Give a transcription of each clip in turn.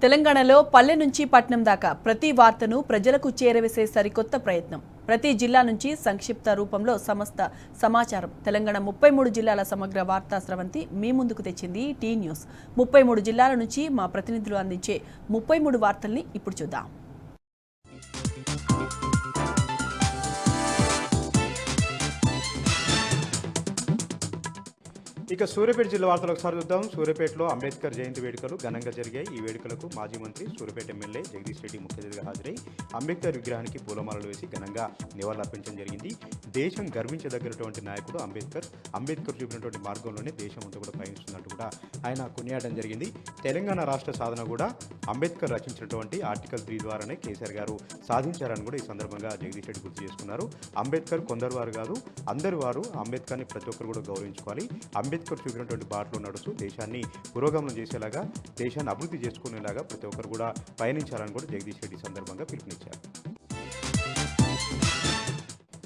తెలంగాణలో పల్లె నుంచి పట్నం దాకా ప్రతి వార్తను ప్రజలకు చేరవేసే సరికొత్త ప్రయత్నం. ప్రతి జిల్లా నుంచి సంక్షిప్త రూపంలో సమస్త సమాచారం తెలంగాణ 33 జిల్లాల సమగ్ర వార్తా స్రవంతి మీ ముందుకు తెచ్చింది టీ న్యూస్. 33 జిల్లాల నుంచి మా ప్రతినిధులు అందించే 33 వార్తల్ని ఇప్పుడు చూద్దాం. ఇక సూర్యాపేట జిల్లా వార్తలు ఒకసారి చూద్దాం. సూర్యాపేటలో అంబేద్కర్ జయంతి వేడుకలు ఘనంగా జరిగాయి. ఈ వేడుకలకు మాజీ మంత్రి సూర్యాపేట ఎమ్మెల్యే జగదీష్ రెడ్డి ముఖ్య అతిథిగా హాజరై అంబేద్కర్ విగ్రహానికి పూలమాలలు వేసి ఘనంగా నివాళులర్పించడం జరిగింది. దేశం గర్వించదగినటువంటి నాయకుడు అంబేద్కర్ చూపినటువంటి మార్గంలోనే దేశం అంతా కూడా పయనిస్తుందంటూ కూడా ఆయన కొనియాడడం జరిగింది. తెలంగాణ రాష్ట్ర సాధన కూడా అంబేద్కర్ రచించినటువంటి ఆర్టికల్ 3 ద్వారానే కేసీఆర్ గారు సాధించారని కూడా ఈ సందర్భంగా జగదీష్ రెడ్డి గుర్తు చేసుకున్నారు. అంబేద్కర్ కొందరు వారు కాదు, అందరి వారు అంబేద్కర్ని ప్రతి ఒక్కరు కూడా గౌరవించుకోవాలి. అంబేద్కర్ చూపినటువంటి బాటలో నడుస్తూ దేశాన్ని పురోగమనం చేసేలాగా, దేశాన్ని అభివృద్ధి చేసుకునేలాగా ప్రతి ఒక్కరు కూడా పయనించాలని కూడా జగదీష్ రెడ్డి సందర్భంగా పిలుపునిచ్చారు.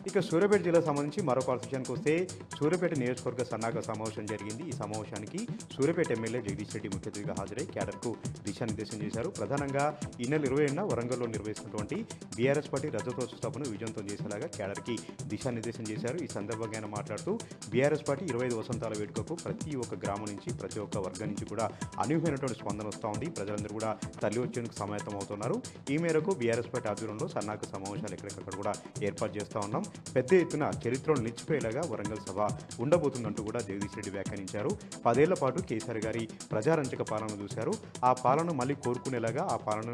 ఇక సూర్యాపేట జిల్లా సంబంధించి మరొక విషయానికి వస్తే సూర్యాపేట నియోజకవర్గ సన్నాహక సమావేశం జరిగింది. ఈ సమావేశానికి సూర్యాపేట ఎమ్మెల్యే జగదీష్ రెడ్డి ముఖ్య అతిథిగా హాజరై క్యాడర్కు దిశానిర్దేశం చేశారు. ప్రధానంగా ఈ నెల 20న వరంగల్లో నిర్వహిస్తున్నటువంటి బీఆర్ఎస్ పార్టీ రజతోత్సవ సభను విజయవంతం చేసేలాగా క్యాడర్కి దిశానిర్దేశం చేశారు. ఈ సందర్భంగా ఆయన మాట్లాడుతూ బీఆర్ఎస్ పార్టీ 25 వసంతాల వేడుకకు ప్రతి ఒక్క గ్రామం నుంచి, ప్రతి ఒక్క వర్గం నుంచి కూడా అనూహ్యమైనటువంటి స్పందన వస్తూ ఉంది. ప్రజలందరూ కూడా తల్లి వచ్చేందుకు సమాయత్తం అవుతున్నారు. ఈ మేరకు బీఆర్ఎస్ పార్టీ ఆధ్వర్యంలో సన్నాహక సమావేశాలు ఎక్కడికక్కడ కూడా ఏర్పాటు చేస్తూ ఉన్నాం. పెద్ద ఎత్తున చరిత్రను నిలిచిపోయేలాగా వరంగల్ సభ ఉండబోతుందంటూ కూడా జగదీష్ రెడ్డి వ్యాఖ్యానించారు. 10 ఏళ్ల పాటు కేసీఆర్ గారి ప్రజారంజక పాలన చూశారు. ఆ పాలన మళ్ళీ కోరుకునేలాగా, ఆ పాలన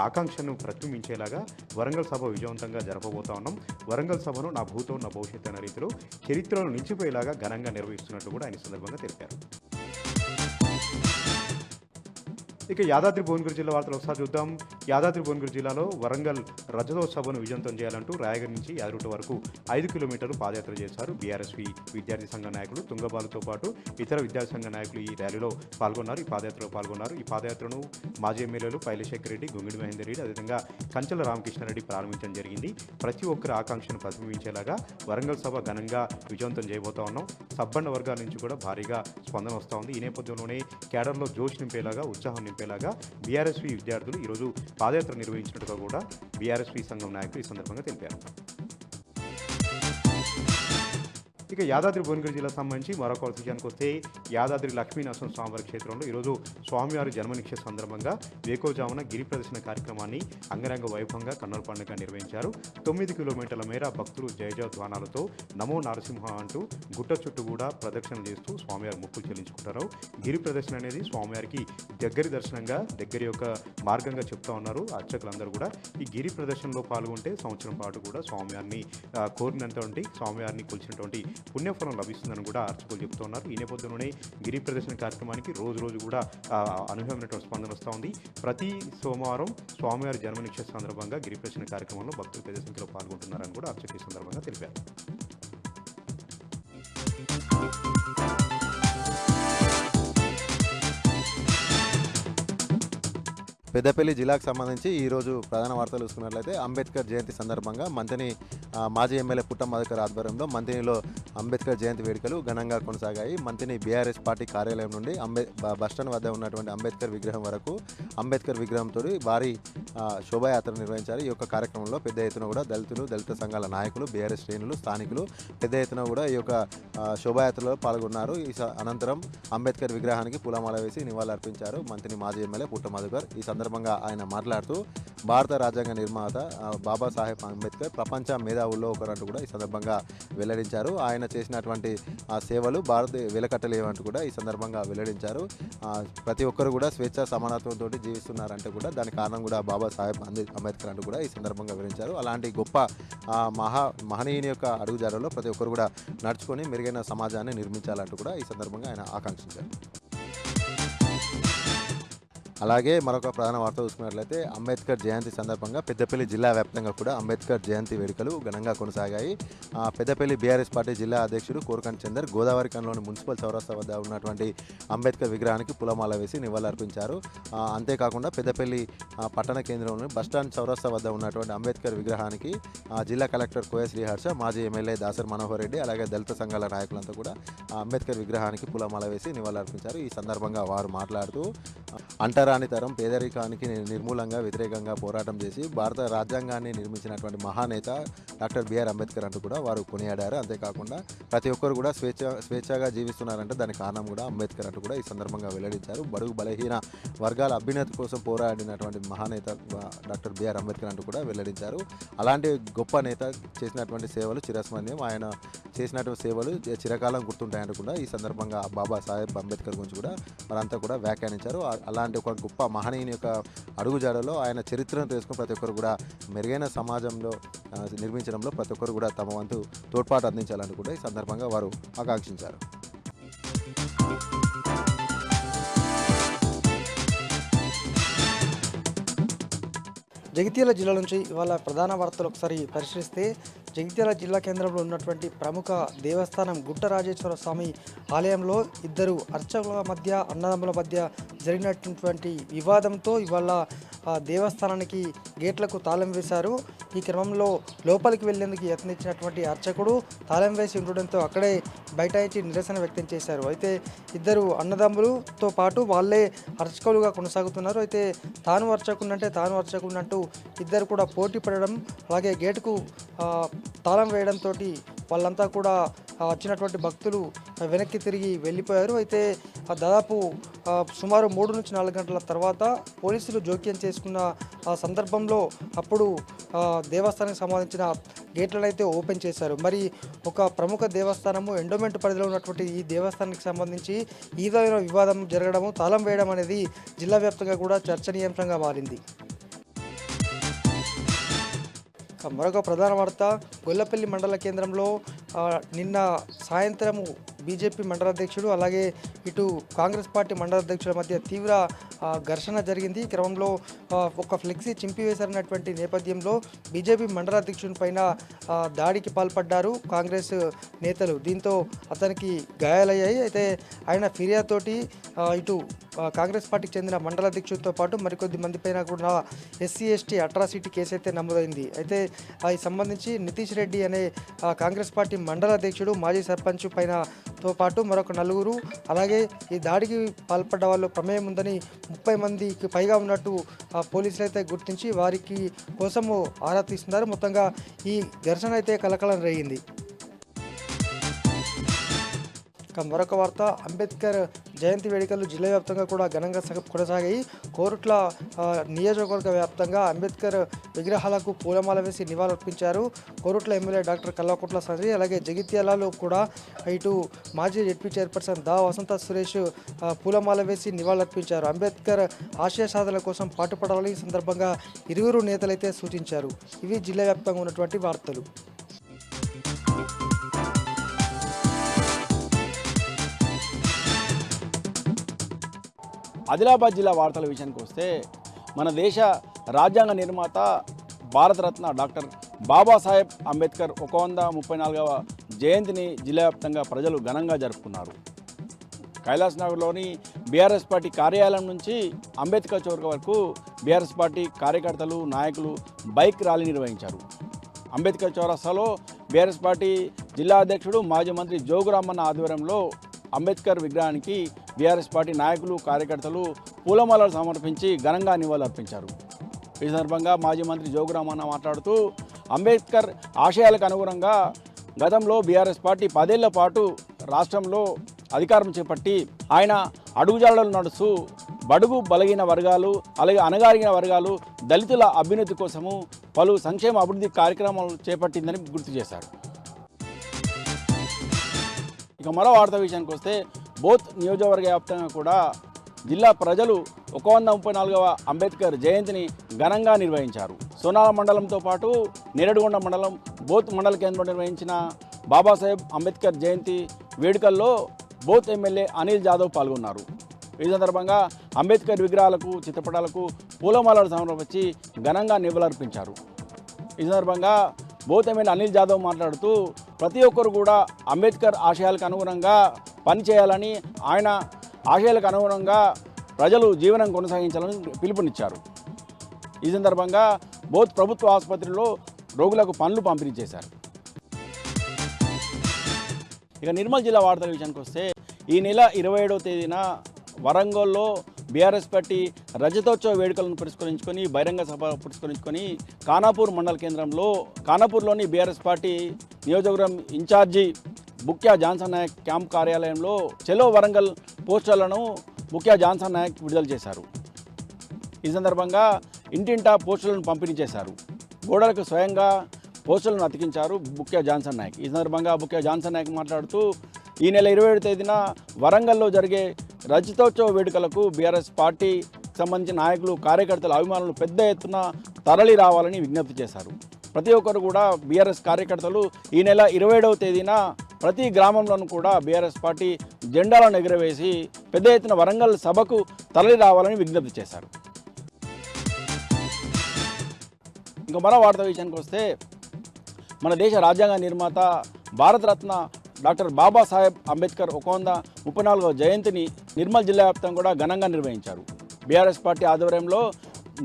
ఆకాంక్షను ప్రతిబింబించేలాగా వరంగల్ సభ విజయవంతంగా జరపబోతా ఉన్నాం. వరంగల్ సభను నా భూతో నా భవిష్యత్తు అనే రీతిలో చరిత్రను నిలిచిపోయేలాగా ఘనంగా నిర్వహిస్తున్నట్టు కూడా ఆయన సందర్భంగా తెలిపారు. ఇక యాదాద్రి భువనగిరి జిల్లా వార్తలు ఒకసారి చూద్దాం. యాదాద్రి భువనగిరి జిల్లాలో వరంగల్ రజతోత్సవను విజయవంతం చేయాలంటూ రాయగఢ్ నుంచి యాదగిరి వరకు 5 కిలోమీటర్లు పాదయాత్ర చేశారు బీఆర్ఎస్వి విద్యార్థి సంఘ నాయకులు. తుంగబాలుతో పాటు ఇతర విద్యార్థి సంఘ నాయకులు ఈ ర్యాలీలో పాల్గొన్నారు, ఈ పాదయాత్రలో పాల్గొన్నారు. ఈ పాదయాత్రను మాజీ ఎమ్మెల్యేలు పైలశేఖర్ రెడ్డి, గొంగిడి మహేందర్ రెడ్డి, అదేవిధంగా కంచెల రామకృష్ణారెడ్డి ప్రారంభించడం జరిగింది. ప్రతి ఒక్కరి ఆకాంక్షను ప్రతిబింబించేలాగా వరంగల్ సభ ఘనంగా విజయవంతం చేయబోతా ఉన్నాం. సబ్బండ వర్గాల నుంచి కూడా భారీగా స్పందన వస్తూ ఉంది. ఈ నేపథ్యంలోనే క్యాడర్లో జోష్ నింపేలాగా, ఉత్సాహం నింపేలాగా బీఆర్ఎస్వి విద్యార్థులు ఈరోజు పాదయాత్ర నిర్వహించినట్టుగా కూడా బీఆర్ఎస్వి సంఘం నాయకులు ఈ సందర్భంగా తెలిపారు. ఇక యాదాద్రి భువనగిరి జిల్లా సంబంధించి మరొక విషయానికి వస్తే యాదాద్రి లక్ష్మీనరసింహ స్వామివారి క్షేత్రంలో ఈరోజు స్వామివారి జన్మనిక్ష సందర్భంగా వేకోజామున గిరి ప్రదర్శన కార్యక్రమాన్ని అంగరంగ వైభవంగా కన్నుల పండుగ నిర్వహించారు. 9 కిలోమీటర్ల మేర భక్తులు జయజయధ్వానాలతో నమో నరసింహ అంటూ గుట్ట చుట్టూ కూడా ప్రదక్షిణ చేస్తూ స్వామివారి మొక్కులు చెల్లించుకుంటారు. గిరి ప్రదర్శన అనేది స్వామివారికి దగ్గరి దర్శనంగా, దగ్గరి యొక్క మార్గంగా చెప్తా ఉన్నారు అర్చకులందరూ కూడా. ఈ గిరి ప్రదర్శనలో పాల్గొంటే సంవత్సరం పాటు కూడా స్వామివారిని కోరినంతటి, స్వామివారిని కొలిచినటువంటి పుణ్యఫలం లభిస్తుందని కూడా అర్చకులు చెప్తున్నారు. ఈ నేపథ్యంలోనే గిరి ప్రదర్శన కార్యక్రమానికి రోజు కూడా అనూహ్యమైనటువంటి స్పందన వస్తూ ఉంది. ప్రతి సోమవారం స్వామివారి జన్మనిక్ష సందర్భంగా గిరి ప్రదర్శన కార్యక్రమంలో భక్తులు పెద్ద సంఖ్యలో పాల్గొంటున్నారని కూడా అర్చకులు ఈ సందర్భంగా తెలిపారు. పెద్దపల్లి జిల్లాకు సంబంధించి ఈరోజు ప్రధాన వార్తలు చూసుకున్నట్లయితే అంబేద్కర్ జయంతి సందర్భంగా మంతిని మాజీ ఎమ్మెల్యే పుట్టం మధుకర్ ఆధ్వర్యంలో మంతినిలో అంబేద్కర్ జయంతి వేడుకలు ఘనంగా కొనసాగాయి. మంతిని బీఆర్ఎస్ పార్టీ కార్యాలయం నుండి బస్టాండ్ వద్ద ఉన్నటువంటి అంబేద్కర్ విగ్రహం వరకు అంబేద్కర్ విగ్రహంతో భారీ శోభాయాత్ర నిర్వహించారు. ఈ యొక్క కార్యక్రమంలో పెద్ద ఎత్తున కూడా దళితులు, దళిత సంఘాల నాయకులు, బీఆర్ఎస్ శ్రేణులు, స్థానికులు పెద్ద ఎత్తున కూడా ఈ యొక్క శోభాయాత్రలో పాల్గొన్నారు. ఈ అనంతరం అంబేద్కర్ విగ్రహానికి పూలమాల వేసి నివాళులర్పించారు మంతిని మాజీ ఎమ్మెల్యే పుట్టం మధుకర్. ఈ సందర్భంగా ఆయన మాట్లాడుతూ భారత రాజ్యాంగ నిర్మాత బాబాసాహెబ్ అంబేద్కర్ ప్రపంచ మేధావుల్లో ఒకరంటూ కూడా ఈ సందర్భంగా వెల్లడించారు. ఆయన చేసినటువంటి సేవలు భారత వెలకట్టలేవంటూ కూడా ఈ సందర్భంగా వెల్లడించారు. ప్రతి ఒక్కరు కూడా స్వేచ్ఛ సమానత్వంతో జీవిస్తున్నారంటే కూడా దానికి కారణం కూడా బాబాసాహెబ్ అంబేద్కర్ అంటూ కూడా ఈ సందర్భంగా వివరించారు. అలాంటి గొప్ప మహనీయుని యొక్క అడుగుజాడలో ప్రతి ఒక్కరు కూడా నడుచుకొని మెరుగైన సమాజాన్ని నిర్మించాలంటూ కూడా ఈ సందర్భంగా ఆయన ఆకాంక్షించారు. అలాగే మరొక ప్రధాన వార్త చూసుకున్నట్లయితే అంబేద్కర్ జయంతి సందర్భంగా పెద్దపల్లి జిల్లా వ్యాప్తంగా కూడా అంబేద్కర్ జయంతి వేడుకలు ఘనంగా కొనసాగాయి. పెద్దపల్లి బీఆర్ఎస్ పార్టీ జిల్లా అధ్యక్షుడు కోరకంటి చందర్ గోదావరి కన్లోని మున్సిపల్ చౌరస్తా వద్ద ఉన్నటువంటి అంబేద్కర్ విగ్రహానికి పూలమాల వేసి నివాళులర్పించారు. అంతేకాకుండా పెద్దపల్లి పట్టణ కేంద్రంలోని బస్టాండ్ చౌరస్తా వద్ద ఉన్నటువంటి అంబేద్కర్ విగ్రహానికి జిల్లా కలెక్టర్ కోయ శ్రీహర్ష, మాజీ ఎమ్మెల్యే దాసర్ మనోహర్ రెడ్డి, అలాగే దళిత సంఘాల నాయకులంతా కూడా అంబేద్కర్ విగ్రహానికి పూలమాల వేసి నివాళులర్పించారు. ఈ సందర్భంగా వారు మాట్లాడుతూ అంటారు అంటరాని తరం పేదరికానికి నిర్మూలంగా వ్యతిరేకంగా పోరాటం చేసి భారత రాజ్యాంగాన్ని నిర్మించినటువంటి మహానేత డాక్టర్ బిఆర్ అంబేద్కర్ అంటూ కూడా వారు కొనియాడారు. అంతేకాకుండా ప్రతి ఒక్కరు కూడా స్వేచ్ఛగా జీవిస్తున్నారంటే దానికి కారణం కూడా అంబేద్కర్ అంటూ కూడా ఈ సందర్భంగా వెల్లడించారు. బడుగు బలహీన వర్గాల అభ్యున్నతి కోసం పోరాడినటువంటి మహానేత డాక్టర్ బిఆర్ అంబేద్కర్ అంటూ కూడా వెల్లడించారు. అలాంటి గొప్ప నేత చేసినటువంటి సేవలు చిరస్మరణీయం. ఆయన చేసినటువంటి సేవలు చిరకాలం గుర్తుంటాయంటూ కూడా ఈ సందర్భంగా బాబాసాహెబ్ అంబేద్కర్ గురించి కూడా మరంతా కూడా వ్యాఖ్యానించారు. అలాంటి ఒక గొప్ప మహనీయుని యొక్క అడుగుజాడలో ఆయన చరిత్రను తెలుసుకుని ప్రతి ఒక్కరు కూడా మెరుగైన సమాజంలో నిర్మించడంలో ప్రతి ఒక్కరు కూడా తమ వంతు తోడ్పాటు అందించాలని కూడా ఈ సందర్భంగా వారు ఆకాంక్షించారు. జగిత్యాల జిల్లా నుంచి ఇవాళ ప్రధాన వార్తలు ఒకసారి పరిశీలిస్తే జగిత్యాల జిల్లా కేంద్రంలో ఉన్నటువంటి ప్రముఖ దేవస్థానం గుట్టరాజేశ్వర స్వామి ఆలయంలో ఇద్దరు అర్చకుల మధ్య అన్నదమ్ముల మధ్య జరిగినటువంటి వివాదంతో ఇవాళ దేవస్థానానికి గేట్లకు తాళం వేశారు. ఈ క్రమంలో లోపలికి వెళ్లేందుకు యత్నించినటువంటి అర్చకుడు తాళం వేసి ఉండడంతో అక్కడే బైఠాయించి నిరసన వ్యక్తం చేశారు. అయితే ఇద్దరు అన్నదమ్ములతో పాటు వాళ్ళే అర్చకులుగా కొనసాగుతున్నారు. అయితే తాను అర్చకునంటే తాను అర్చకున్నట్టు ఇద్దరు కూడా పోటీ పడడం, అలాగే గేటుకు తాళం వేయడంతో వాళ్ళంతా కూడా వచ్చినటువంటి భక్తులు వెనక్కి తిరిగి వెళ్ళిపోయారు. అయితే దాదాపు సుమారు 3 నుంచి 4 గంటల తర్వాత పోలీసులు జోక్యం చేసుకున్న ఆ సందర్భంలో అప్పుడు దేవస్థానానికి సంబంధించిన గేట్లను అయితే ఓపెన్ చేశారు. మరి ఒక ప్రముఖ దేవస్థానము ఎండోమెంట్ పరిధిలో ఉన్నటువంటి ఈ దేవస్థానానికి సంబంధించి ఈ విధమైన వివాదం జరగడము, తాళం వేయడం అనేది జిల్లా వ్యాప్తంగా కూడా చర్చనీయాంశంగా మారింది. మరొక ప్రధాన వార్త, గొల్లపల్లి మండల కేంద్రంలో నిన్న సాయంత్రము బీజేపీ మండల అధ్యక్షుడు అలాగే ఇటు కాంగ్రెస్ పార్టీ మండల అధ్యక్షుల మధ్య తీవ్ర ఘర్షణ జరిగింది. ఈ క్రమంలో ఒక ఫ్లెక్సీ చింపివేశారన్నటువంటి నేపథ్యంలో బీజేపీ మండల అధ్యక్షుని పైన దాడికి పాల్పడ్డారు కాంగ్రెస్ నేతలు. దీంతో అతనికి గాయాలయ్యాయి. అయితే ఆయన ఫిర్యాదుతోటి ఇటు కాంగ్రెస్ పార్టీకి చెందిన మండల అధ్యక్షుడితో పాటు మరికొద్ది మంది పైన కూడా ఎస్సీ ఎస్టీ అట్రాసిటీ కేసు అయితే నమోదైంది. అయితే ఈ సంబంధించి నితీష్ రెడ్డి అనే కాంగ్రెస్ పార్టీ మండల అధ్యక్షుడు మాజీ సర్పంచ్ పైనతో పాటు మరొక 4 అలాగే ఈ దాడికి పాల్పడ్డ వాళ్ళు ప్రమేయం ఉందని 30 మందికి పైగా ఉన్నట్టు పోలీసులు అయితే గుర్తించి వారికి కోసము ఆరా తీస్తున్నారు. మొత్తంగా ఈ ఘర్షణ అయితే కలకలం రేగింది. మరొక వార్త, అంబేద్కర్ జయంతి వేడుకలు జిల్లా వ్యాప్తంగా కూడా ఘనంగా కొనసాగాయి. కోరుట్ల నియోజకవర్గ వ్యాప్తంగా అంబేద్కర్ విగ్రహాలకు పూలమాల వేసి నివాళులర్పించారు. కోరుట్ల ఎమ్మెల్యే డాక్టర్ కల్వకుంట్ల సంజయ్, అలాగే జగిత్యాలలో కూడా ఇటు మాజీ జెడ్పీ చైర్పర్సన్ దా వసంత సురేష్ పూలమాల వేసి నివాళులర్పించారు. అంబేద్కర్ ఆశయ సాధన కోసం పాటుపడాలని ఈ సందర్భంగా ఇరువురు నేతలైతే సూచించారు. ఇవి జిల్లా వ్యాప్తంగా ఉన్నటువంటి వార్తలు. ఆదిలాబాద్ జిల్లా వార్తల విషయానికి వస్తే, మన దేశ రాజ్యాంగ నిర్మాత భారతరత్న డాక్టర్ బాబాసాహెబ్ అంబేద్కర్ 134వ జయంతిని జిల్లా వ్యాప్తంగా ప్రజలు ఘనంగా జరుపుకున్నారు. కైలాస్ నగర్లోని బీఆర్ఎస్ పార్టీ కార్యాలయం నుంచి అంబేద్కర్ చౌరక వరకు బీఆర్ఎస్ పార్టీ కార్యకర్తలు, నాయకులు బైక్ ర్యాలీ నిర్వహించారు. అంబేద్కర్ చౌరస్తాలో బీఆర్ఎస్ పార్టీ జిల్లా అధ్యక్షుడు మాజీ మంత్రి జోగురామన్న ఆధ్వర్యంలో అంబేద్కర్ విగ్రహానికి బీఆర్ఎస్ పార్టీ నాయకులు, కార్యకర్తలు పూలమాలలు సమర్పించి ఘనంగా నివాళులర్పించారు. ఈ సందర్భంగా మాజీ మంత్రి జోగురామన్న మాట్లాడుతూ, అంబేద్కర్ ఆశయాలకు అనుగుణంగా గతంలో బీఆర్ఎస్ పార్టీ 10 ఏళ్ల పాటు రాష్ట్రంలో అధికారం చేపట్టి ఆయన అడుగుజాడలు నడుస్తూ బడుగు బలహీన వర్గాలు, అలాగే అణగారిన వర్గాలు, దళితుల అభ్యున్నతి కోసము పలు సంక్షేమ అభివృద్ధి కార్యక్రమాలు చేపట్టిందని గుర్తు చేశారు. ఇక మరో వార్త విషయానికి వస్తే, బోత్ నియోజకవర్గ వ్యాప్తంగా కూడా జిల్లా ప్రజలు 134వ అంబేద్కర్ జయంతిని ఘనంగా నిర్వహించారు. సోనాల మండలంతో పాటు నేరడిగొండ మండలం, బోత్ మండల కేంద్రంలో నిర్వహించిన బాబాసాహెబ్ అంబేద్కర్ జయంతి వేడుకల్లో బోత్ ఎమ్మెల్యే అనిల్ జాదవ్ పాల్గొన్నారు. ఈ సందర్భంగా అంబేద్కర్ విగ్రహాలకు, చిత్రపటాలకు పూలమాలలు సమర్పించి ఘనంగా నివాళులర్పించారు. ఈ సందర్భంగా బోత్ ఎమ్మెల్యే అనిల్ జాదవ్ మాట్లాడుతూ, ప్రతి ఒక్కరు కూడా అంబేద్కర్ ఆశయాలకు అనుగుణంగా పనిచేయాలని, ఆయన ఆశయాలకు అనుగుణంగా ప్రజలు జీవనం కొనసాగించాలని పిలుపునిచ్చారు. ఈ సందర్భంగా బోత్ ప్రభుత్వ ఆసుపత్రిలో రోగులకు పండ్లు పంపిణీ చేశారు. ఇక నిర్మల్ జిల్లా వార్తల విషయానికి వస్తే, ఈ నెల 27వ తేదీన వరంగల్లో బీఆర్ఎస్ పార్టీ రజతోత్సవ వేడుకలను పురస్కరించుకొని బహిరంగ సభ పురస్కరించుకొని ఖానాపూర్ మండల కేంద్రంలో ఖానాపూర్లోని బీఆర్ఎస్ పార్టీ నియోజకవర్గం ఇన్ఛార్జి బుక్యా జాన్సన్ నాయక్ క్యాంప్ కార్యాలయంలో చెలో వరంగల్ పోస్టర్లను బుక్యా జాన్సన్ నాయక్ విడుదల చేశారు. ఈ సందర్భంగా ఇంటింటా పోస్టర్లను పంపిణీ చేశారు. గోడలకు స్వయంగా పోస్టర్లను అతికించారు బుక్యా జాన్సన్ నాయక్. ఈ సందర్భంగా బుక్యా జాన్సన్ నాయక్ మాట్లాడుతూ ఈ నెల 27వ తేదీన వరంగల్లో జరిగే రజతోత్సవ వేడుకలకు బీఆర్ఎస్ పార్టీకి సంబంధించిన నాయకులు, కార్యకర్తలు, అభిమానులు పెద్ద ఎత్తున తరలి రావాలని విజ్ఞప్తి చేశారు. ప్రతి ఒక్కరు కూడా బీఆర్ఎస్ కార్యకర్తలు ఈ నెల 27వ తేదీన ప్రతి గ్రామంలోనూ కూడా బీఆర్ఎస్ పార్టీ జెండాలను ఎగురవేసి పెద్ద ఎత్తున వరంగల్ సభకు తరలి రావాలని విజ్ఞప్తి చేశారు. ఇంకా మరో వార్త విషయానికి వస్తే మన దేశ రాజ్యాంగ నిర్మాత భారతరత్న డాక్టర్ బాబాసాహెబ్ అంబేద్కర్ 134వ జయంతిని నిర్మల్ జిల్లా వ్యాప్తంగా కూడా ఘనంగా నిర్వహించారు. బీఆర్ఎస్ పార్టీ ఆధ్వర్యంలో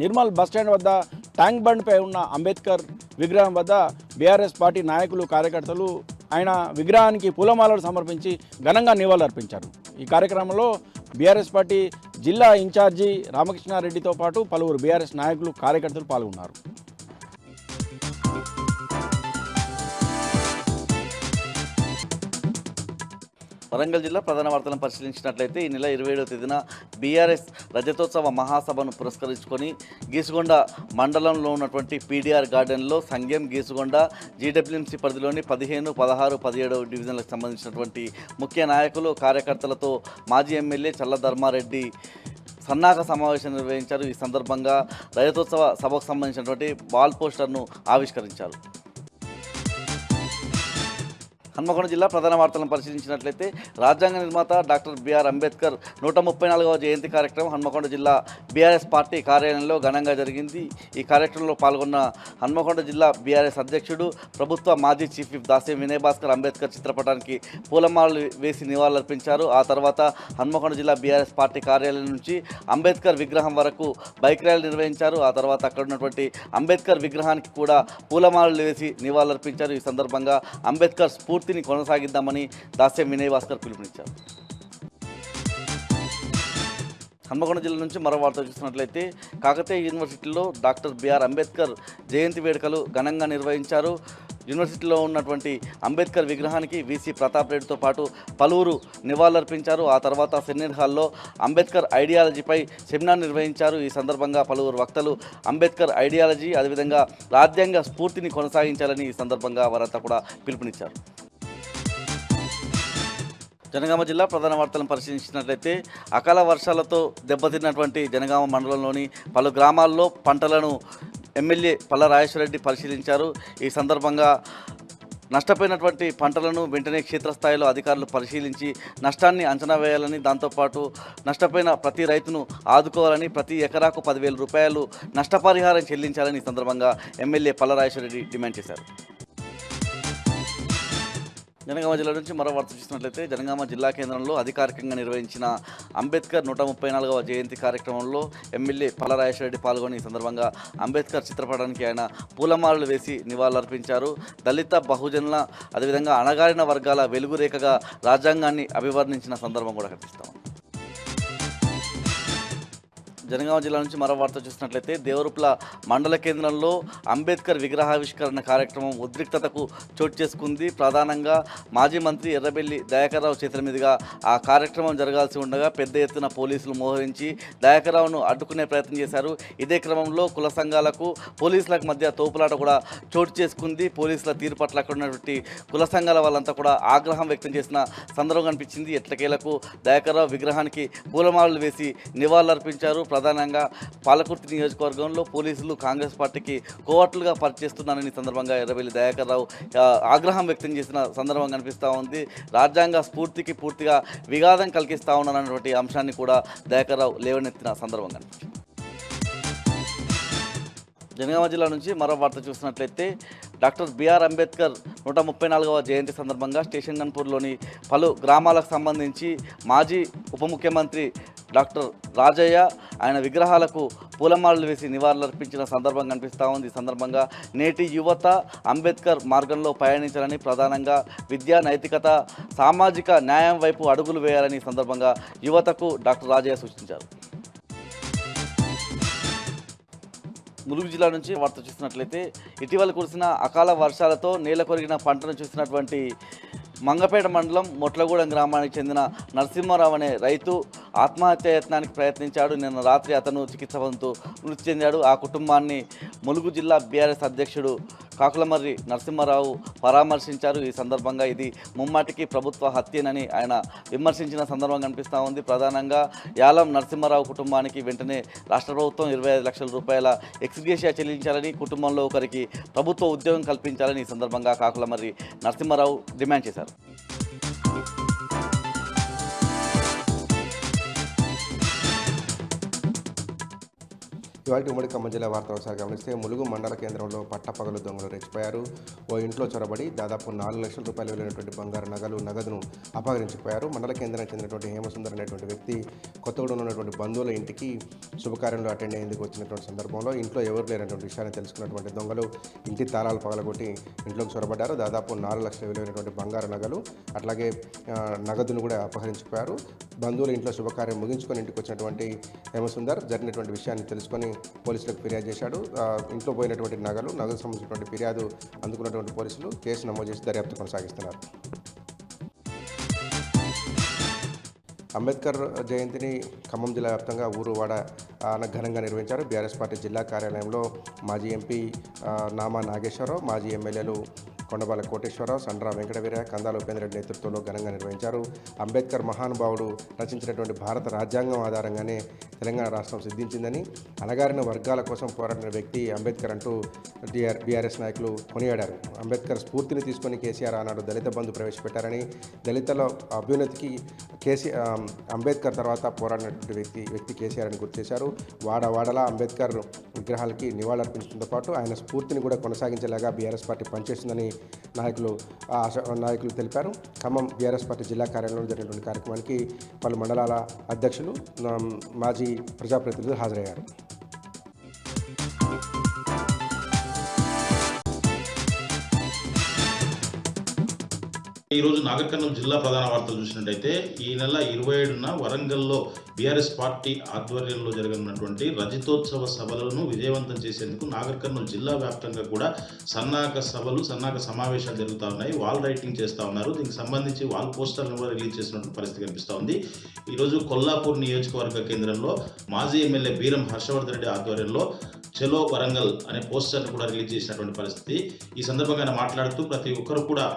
నిర్మల్ బస్టాండ్ వద్ద ట్యాంక్ బండ్పై ఉన్న అంబేద్కర్ విగ్రహం వద్ద బీఆర్ఎస్ పార్టీ నాయకులు, కార్యకర్తలు ఆయన విగ్రహానికి పూలమాలలు సమర్పించి ఘనంగా నివాళులర్పించారు. ఈ కార్యక్రమంలో బీఆర్ఎస్ పార్టీ జిల్లా ఇన్ఛార్జి రామకృష్ణారెడ్డితో పాటు పలువురు బీఆర్ఎస్ నాయకులు, కార్యకర్తలు పాల్గొన్నారు. వరంగల్ జిల్లా ప్రధాన వార్తలను పరిశీలించినట్లయితే ఈ నెల 27వ తేదీన బీఆర్ఎస్ రజతోత్సవ మహాసభను పురస్కరించుకొని గీసుగొండ మండలంలో ఉన్నటువంటి పీడీఆర్ గార్డెన్లో సంఘం గీసుగొండ జీడబ్ల్యూఎంసీ పరిధిలోని 15, 16, 17 డివిజన్లకు సంబంధించినటువంటి ముఖ్య నాయకులు, కార్యకర్తలతో మాజీ ఎమ్మెల్యే చల్ల ధర్మారెడ్డి సన్నాహక సమావేశం నిర్వహించారు. ఈ సందర్భంగా రజతోత్సవ సభకు సంబంధించినటువంటి వాల్ పోస్టర్ను ఆవిష్కరించారు. హన్మకొండ జిల్లా ప్రధాన వార్తలను పరిశీలించినట్లయితే రాజ్యాంగ నిర్మాత డాక్టర్ బిఆర్ అంబేద్కర్ 134వ జయంతి కార్యక్రమం హన్మకొండ జిల్లా బీఆర్ఎస్ పార్టీ కార్యాలయంలో ఘనంగా జరిగింది. ఈ కార్యక్రమంలో పాల్గొన్న హన్మకొండ జిల్లా బీఆర్ఎస్ అధ్యక్షుడు, ప్రభుత్వ మాజీ చీఫ్ విప్ దాసే వినయ్ భాస్కర్ అంబేద్కర్ చిత్రపటానికి పూలమాలలు వేసి నివాళులర్పించారు. ఆ తర్వాత హన్మకొండ జిల్లా బీఆర్ఎస్ పార్టీ కార్యాలయం నుంచి అంబేద్కర్ విగ్రహం వరకు బైక్ ర్యాలీ నిర్వహించారు. ఆ తర్వాత అక్కడ ఉన్నటువంటి అంబేద్కర్ విగ్రహానికి కూడా పూలమాలలు వేసి నివాళులర్పించారు. ఈ సందర్భంగా అంబేద్కర్ స్ఫూర్తిని కొనసాగిద్దామని దాస్యం వినయ్ భాస్కర్ పిలుపునిచ్చారు. హన్మకొండ జిల్లా నుంచి మరో వార్త చూస్తున్నట్లయితే కాకతీయ యూనివర్సిటీలో డాక్టర్ బిఆర్ అంబేద్కర్ జయంతి వేడుకలు ఘనంగా నిర్వహించారు. యూనివర్సిటీలో ఉన్నటువంటి అంబేద్కర్ విగ్రహానికి వీసీ ప్రతాప్ రెడ్డితో పాటు పలువురు నివాళులర్పించారు. ఆ తర్వాత సెమినార్ హాల్లో అంబేద్కర్ ఐడియాలజీపై సెమినార్ నిర్వహించారు. ఈ సందర్భంగా పలువురు వక్తలు అంబేద్కర్ ఐడియాలజీ, అదేవిధంగా రాజ్యాంగ స్ఫూర్తిని కొనసాగించాలని ఈ సందర్భంగా వారంతా కూడా పిలుపునిచ్చారు. జనగామ జిల్లా ప్రధాన వార్తలను పరిశీలించినట్లయితే అకాల వర్షాలతో దెబ్బతిన్నటువంటి జనగామ మండలంలోని పలు గ్రామాల్లో పంటలను ఎమ్మెల్యే పల్ల రాజేశ్వరరెడ్డి పరిశీలించారు. ఈ సందర్భంగా నష్టపోయినటువంటి పంటలను వెంటనే క్షేత్రస్థాయిలో అధికారులు పరిశీలించి నష్టాన్ని అంచనా వేయాలని, దాంతోపాటు నష్టపోయిన ప్రతి రైతును ఆదుకోవాలని, ప్రతి ఎకరాకు 10,000 రూపాయలు నష్టపరిహారం చెల్లించాలని ఈ సందర్భంగా ఎమ్మెల్యే పల్ల రాజేశ్వరరెడ్డి డిమాండ్ చేశారు. జనగామ జిల్లా నుంచి మరో వార్త చూసినట్లయితే జనగామ జిల్లా కేంద్రంలో అధికారికంగా నిర్వహించిన అంబేద్కర్ 134వ జయంతి కార్యక్రమంలో ఎమ్మెల్యే పల్ల రాజేశ్వరరెడ్డి పాల్గొని ఈ సందర్భంగా అంబేద్కర్ చిత్రపటానికి ఆయన పూలమాలలు వేసి నివాళులర్పించారు. దళిత, బహుజనుల, అదేవిధంగా అణగారిన వర్గాల వెలుగురేఖగా రాజ్యాంగాన్ని అభివర్ణించిన సందర్భం కూడా కనిపిస్తాం. జనగామ జిల్లా నుంచి మరో వార్త చూసినట్లయితే దేవరుప్ల మండల కేంద్రంలో అంబేద్కర్ విగ్రహావిష్కరణ కార్యక్రమం ఉద్రిక్తతకు చోటు చేసుకుంది. ప్రధానంగా మాజీ మంత్రి ఎర్రబెల్లి దయాకర్రావు చేతుల మీదుగా ఆ కార్యక్రమం జరగాల్సి ఉండగా పెద్ద ఎత్తున పోలీసులు మోహరించి దయాకర్రావును అడ్డుకునే ప్రయత్నం చేశారు. ఇదే క్రమంలో కుల సంఘాలకు, పోలీసులకు మధ్య తోపులాట కూడా చోటు చేసుకుంది. పోలీసుల తీరు పట్ల అక్కడ ఉన్నటువంటి కుల సంఘాల వాళ్ళంతా కూడా ఆగ్రహం వ్యక్తం చేసిన సందర్భం కనిపించింది. ఎట్లకేలకు దయాకర్రావు విగ్రహానికి పూలమాలలు వేసి నివాళులర్పించారు. ప్రధానంగా పాలకుర్తి నియోజకవర్గంలో పోలీసులు కాంగ్రెస్ పార్టీకి కోవట్లుగా పనిచేస్తున్నారని సందర్భంగా ఎర్రబెల్లి దయాకర్రావు ఆగ్రహం వ్యక్తం చేసిన సందర్భం కనిపిస్తూ ఉంది. రాజ్యాంగ స్ఫూర్తికి పూర్తిగా విఘాతం కలిగిస్తూ ఉన్నారన్నటువంటి అంశాన్ని కూడా దయాకర్రావు లేవనెత్తిన సందర్భం కనిపించింది. జనగామ జిల్లా నుంచి మరో వార్త చూసినట్లయితే డాక్టర్ బిఆర్ అంబేద్కర్ 134వ జయంతి సందర్భంగా స్టేషన్ గన్పూర్లోని పలు గ్రామాలకు సంబంధించి మాజీ ఉప ముఖ్యమంత్రి డాక్టర్ రాజయ్య ఆయన విగ్రహాలకు పూలమాలలు వేసి నివాళులర్పించిన సందర్భం కనిపిస్తూ ఉంది. ఈ సందర్భంగా నేటి యువత అంబేద్కర్ మార్గంలో పయనించాలని, ప్రధానంగా విద్యా, నైతికత, సామాజిక న్యాయం వైపు అడుగులు వేయాలని సందర్భంగా యువతకు డాక్టర్ రాజయ్య సూచించారు. ములుగు జిల్లా నుంచి వార్త చూసినట్లయితే ఇటీవల కురిసిన అకాల వర్షాలతో నేల కొరిగిన పంటను చూసినటువంటి మంగపేట మండలం మొట్లగూడెం గ్రామానికి చెందిన నరసింహారావు అనే రైతు ఆత్మహత్య యత్నానికి ప్రయత్నించాడు. నిన్న రాత్రి అతను చికిత్స పొందుతూ మృతి చెందాడు. ఆ కుటుంబాన్ని ములుగు జిల్లా బీఆర్ఎస్ అధ్యక్షుడు కాకులమర్రి నరసింహారావు పరామర్శించారు. ఈ సందర్భంగా ఇది ముమ్మాటికి ప్రభుత్వ హత్యనని ఆయన విమర్శించిన సందర్భం కనిపిస్తూ ఉంది. ప్రధానంగా యాలం నరసింహారావు కుటుంబానికి వెంటనే రాష్ట్ర ప్రభుత్వం 25 లక్షల రూపాయల ఎక్స్గ్రేషియా చెల్లించాలని, కుటుంబంలో ఒకరికి ప్రభుత్వ ఉద్యోగం కల్పించాలని ఈ సందర్భంగా కాకులమర్రి నరసింహారావు డిమాండ్ చేశారు. ఇవాళ ఉమ్మడి ఖమ్మం జిల్లా వార్తలు ఒకసారి గమనిస్తే ములుగు మండల కేంద్రంలో పట్టపగలు దొంగలు రెచ్చిపోయారు. ఓ ఇంట్లో చొరబడి దాదాపు 4 లక్షల రూపాయలు విలువైనటువంటి బంగారు నగదును అపహరించిపోయారు. మండల కేంద్రానికి చెందినటువంటి హేమసుందర్ అనేటువంటి వ్యక్తి కొత్తగూడెంలో ఉన్నటువంటి బంధువుల ఇంటికి శుభకార్యంలో అటెండ్ అయ్యేందుకు వచ్చినటువంటి సందర్భంలో ఇంట్లో ఎవరు లేనటువంటి విషయాన్ని తెలుసుకున్నటువంటి దొంగలు ఇంటి తాళాలు పగలగొట్టి ఇంట్లోకి చొరబడ్డారు. దాదాపు 4 లక్షల విలువైనటువంటి బంగారు నగలు అట్లాగే నగదును కూడా అపహరించిపోయారు. బంధువుల ఇంట్లో శుభకార్యం ముగించుకొని ఇంటికి వచ్చినటువంటి హేమసుందర్ జరిగినటువంటి విషయాన్ని తెలుసుకొని పోలీసులకు ఫిర్యాదు చేశాడు. ఇంట్లో పోయినటువంటి నగలకు సంబంధించినటువంటి ఫిర్యాదు అందుకున్నటువంటి పోలీసులు కేసు నమోదు చేసి దర్యాప్తు కొనసాగిస్తున్నారు. అంబేద్కర్ జయంతిని ఖమ్మం జిల్లా వ్యాప్తంగా ఊరు వాడ ఘనంగా నిర్వహించారు. బీఆర్ఎస్ పార్టీ జిల్లా కార్యాలయంలో మాజీ ఎంపీ నామా నాగేశ్వరరావు, మాజీ ఎమ్మెల్యేలు కొండబాల కోటేశ్వరరావు, సండ్ర వెంకటవీరయ్య, కందాల ఉపేంద్ర రెడ్డి నేతృత్వంలో ఘనంగా నిర్వహించారు. అంబేద్కర్ మహానుభావుడు రచించినటువంటి భారత రాజ్యాంగం ఆధారంగానే తెలంగాణ రాష్ట్రం సిద్ధించిందని, అణగారిన వర్గాల కోసం పోరాడిన వ్యక్తి అంబేద్కర్ అంటూ బీఆర్ఎస్ నాయకులు కొనియాడారు. అంబేద్కర్ స్ఫూర్తిని తీసుకొని కేసీఆర్ ఆనాడు దళిత బంధు ప్రవేశపెట్టారని, దళితుల అభ్యున్నతికి అంబేద్కర్ తర్వాత పోరాడినటువంటి వ్యక్తి కేసీఆర్ అని గుర్తు చేశారు. వాడలా అంబేద్కర్ విగ్రహాలకి నివాళులర్పించడంతో పాటు ఆయన స్ఫూర్తిని కూడా కొనసాగించేలాగా బీఆర్ఎస్ పార్టీ పనిచేస్తుందని నాయకులు తెలిపారు. ఖమ్మం బీఆర్ఎస్ పార్టీ జిల్లా కార్యాలయంలో జరిగినటువంటి కార్యక్రమానికి పలు మండలాల అధ్యక్షులు, మాజీ ప్రజాప్రతినిధులు హాజరయ్యారు. ఈరోజు నాగర్ కర్నూలు జిల్లా ప్రధాన వార్తలు చూసినట్టయితే ఈ నెల 27న వరంగల్లో బీఆర్ఎస్ పార్టీ ఆధ్వర్యంలో జరగనున్నటువంటి రజతోత్సవ సభలను విజయవంతం చేసేందుకు నాగర్ కర్నూలు జిల్లా వ్యాప్తంగా కూడా సన్నాహక సమావేశాలు జరుగుతూ ఉన్నాయి. వాల్ రైటింగ్ చేస్తూ ఉన్నారు. దీనికి సంబంధించి వాల్ పోస్టర్లను కూడా రిలీజ్ చేసినటువంటి పరిస్థితి కనిపిస్తూ ఉంది. ఈరోజు కొల్లాపూర్ నియోజకవర్గ కేంద్రంలో మాజీ ఎమ్మెల్యే బీరం హర్షవర్ధన్ రెడ్డి ఆధ్వర్యంలో చలో వరంగల్ అనే పోస్టర్ను కూడా రిలీజ్ చేసినటువంటి పరిస్థితి. ఈ సందర్భంగా ఆయన మాట్లాడుతూ ప్రతి ఒక్కరు కూడా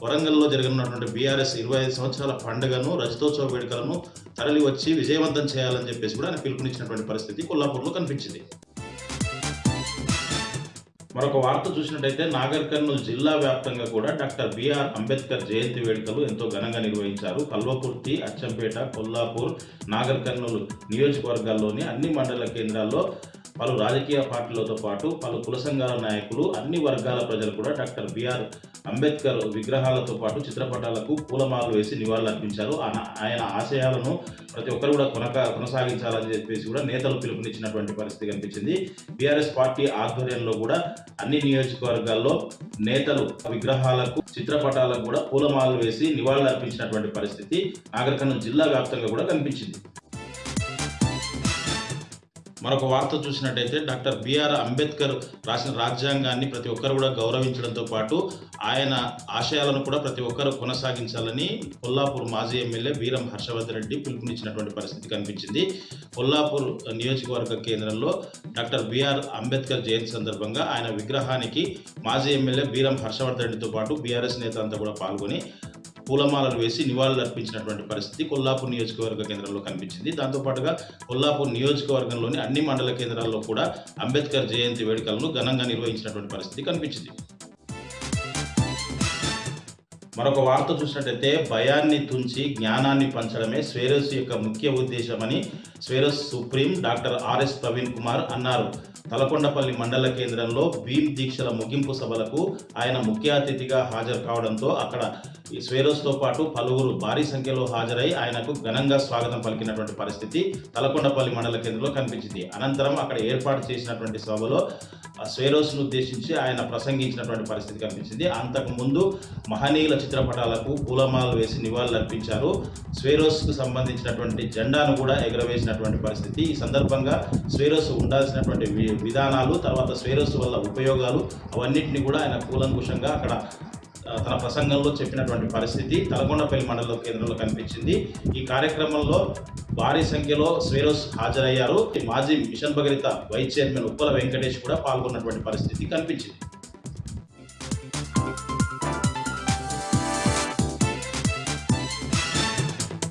వరంగల్లో జరగనున్నటువంటి బీఆర్ఎస్ 25 సంవత్సరాల పండుగను, రజతోత్సవ వేడుకలను తరలి వచ్చి విజయవంతం చేయాలని చెప్పేసి కూడా ఆయన పిలుపునిచ్చినటువంటి పరిస్థితి కొల్లాపూర్లో కనిపించింది. మరొక వార్త చూసినట్టయితే నాగర్ కర్నూలు జిల్లా వ్యాప్తంగా కూడా డాక్టర్ బిఆర్ అంబేద్కర్ జయంతి వేడుకలు ఎంతో ఘనంగా నిర్వహించారు. కల్వకుర్తి, అచ్చంపేట, కొల్లాపూర్, నాగర్ కర్నూలు నియోజకవర్గాల్లోని అన్ని మండల కేంద్రాల్లో పలు రాజకీయ పార్టీలతో పాటు పలు కుల సంఘాల నాయకులు, అన్ని వర్గాల ప్రజలు కూడా డాక్టర్ బిఆర్ అంబేద్కర్ విగ్రహాలతో పాటు చిత్రపటాలకు పూలమాలలు వేసి నివాళులర్పించారు. ఆయన ఆశయాలను ప్రతి ఒక్కరు కూడా కొనసాగించాలని చెప్పేసి కూడా నేతలు పిలుపునిచ్చినటువంటి పరిస్థితి కనిపించింది. బీఆర్ఎస్ పార్టీ ఆధ్వర్యంలో కూడా అన్ని నియోజకవర్గాల్లో నేతలు విగ్రహాలకు, చిత్రపటాలకు కూడా పూలమాలలు వేసి నివాళులర్పించినటువంటి పరిస్థితి నాగర్ కర్నూలు జిల్లా వ్యాప్తంగా కూడా కనిపించింది. మరొక వార్త చూసినట్టయితే డాక్టర్ బిఆర్ అంబేద్కర్ రాసిన రాజ్యాంగాన్ని ప్రతి ఒక్కరు కూడా గౌరవించడంతో పాటు ఆయన ఆశయాలను కూడా ప్రతి ఒక్కరు కొనసాగించాలని కొల్లాపూర్ మాజీ ఎమ్మెల్యే బీరం హర్షవర్ధన్ రెడ్డి పిలుపునిచ్చినటువంటి పరిస్థితి కనిపించింది. కొల్లాపూర్ నియోజకవర్గ కేంద్రంలో డాక్టర్ బిఆర్ అంబేద్కర్ జయంతి సందర్భంగా ఆయన విగ్రహానికి మాజీ ఎమ్మెల్యే బీరం హర్షవర్ధన్ రెడ్డితో పాటు బీఆర్ఎస్ నేత అంతా కూడా పాల్గొని పూలమాలలు వేసి నివాళులు అర్పించినటువంటి పరిస్థితి కొల్లాపూర్ నియోజకవర్గ కేంద్రంలో కనిపించింది. దాంతోపాటుగా కొల్లాపూర్ నియోజకవర్గంలోని అన్ని మండల కేంద్రాల్లో కూడా అంబేద్కర్ జయంతి వేడుకలను ఘనంగా నిర్వహించినటువంటి పరిస్థితి కనిపించింది. మరొక వార్త చూసినట్టయితే భయాన్ని తుంచి జ్ఞానాన్ని పంచడమే స్వేరోస్ యొక్క ముఖ్య ఉద్దేశమని Swaeroes supreme doctor R S Praveen Kumar అన్నారు. తలకొండపల్లి మండల కేంద్రంలో భీమ్ దీక్షల ముగింపు సభలకు ఆయన ముఖ్య అతిథిగా హాజరు కావడంతో అక్కడ ఈ స్వేరోస్తో పాటు పలువురు భారీ సంఖ్యలో హాజరై ఆయనకు ఘనంగా స్వాగతం పలికినటువంటి పరిస్థితి తలకొండపల్లి మండల కేంద్రంలో కనిపించింది. అనంతరం అక్కడ ఏర్పాటు చేసినటువంటి సభలో స్వేరోస్ను ఉద్దేశించి ఆయన ప్రసంగించినటువంటి పరిస్థితి కనిపించింది. అంతకుముందు మహనీయుల చిత్రపటాలకు పూలమాలలు వేసి నివాళులర్పించారు. స్వేరోస్కు సంబంధించినటువంటి జెండాను కూడా ఎగురవేసిన చేసినటువంటి పరిస్థితి. ఈ సందర్భంగా స్వేరోస్ ఉండాల్సినటువంటి విధానాలు, తర్వాత స్వేరోస్ వల్ల ఉపయోగాలు అవన్నింటినీ కూడా ఆయన కూలంకుషంగా అక్కడ తన ప్రసంగంలో చెప్పినటువంటి పరిస్థితి తలకొండపల్లి మండల కేంద్రంలో కనిపించింది. ఈ కార్యక్రమంలో భారీ సంఖ్యలో స్వేరోస్ హాజరయ్యారు. మాజీ mission Bhagiratha vice chairman Uppala Venkatesh కూడా పాల్గొన్నటువంటి పరిస్థితి కనిపించింది.